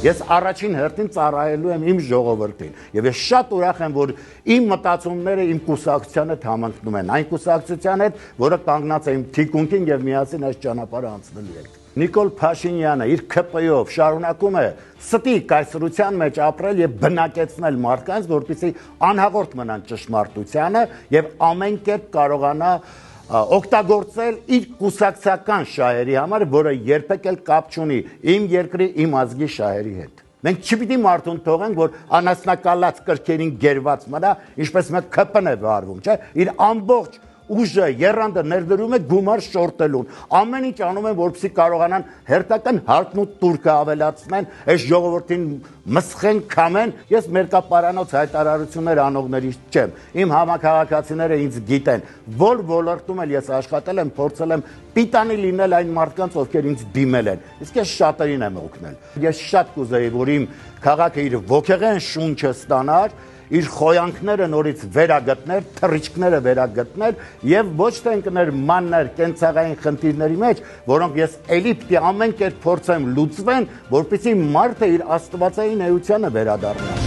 Ես առաջին հերթին ծառայելու եմ իմ ժողովրդին եւ ես շատ ուրախ եմ, որ իմ մտածումները իմ կուսակցության հետ համընկնում են, այն կուսակցության հետ, որը կանգնած է իմ թիկունքին եւ միասին այս ճանապարհը անցնելու ենք։ Նիկոլ Փաշինյանը իր ԿՊ-ով շարունակում է ստի կայսրության մեջ ապրել եւ բնակեցնել մարդկանց, որպեսզի անհաղորդ մնան ճշմարտությանը եւ ամեն կերպ կարողանա օգտագործել իր կուսակցական շահերի համար, որը երբեք էլ կապ չունի իմ երկրի, իմ ազգի շահերի հետ։ Մենք չպիտի մարդուն թողենք, որ անասնակալած կրքերին գերված մնա, ինչպես մեկ ԿՊ-ն է վարվում, չէ՞, իր ամբողջ ուժը, եռանդը ներդրում է գումար շորտելուն։ Ամեն ինչ անում են, որպեսզի կարողանան հերթական հարկն ու տուրքը ավելացնեն, այս ժողովրդին մսխեն, քամեն։ Ես մերկապարանոց հայտարարություններ անողներից չեմ։ Իմ համակարգացիները ինձ գիտեն, որ ոլորտում էլ ես աշխատել եմ, փորձել եմ պիտանի լինել այն մարդկանց, ովքեր ինձ դիմել են։ Իսկ ես շատերին եմ օգնել։ Ես շատ կուզեի, որ իմ քաղաքը իր ոգեղեն շունչը ստանար, իր խոյանքները նորից վերագտներ, թռիչքները վերագտներ եւ ոչ թե ընկներ մաններ կենցաղային խնդիրների մեջ, որոնք ես էլի պիտի ամեն կերպ փորձեմ լուծվեն, որպեսզի մարդը իր աստվածային էությանը վերադառնա։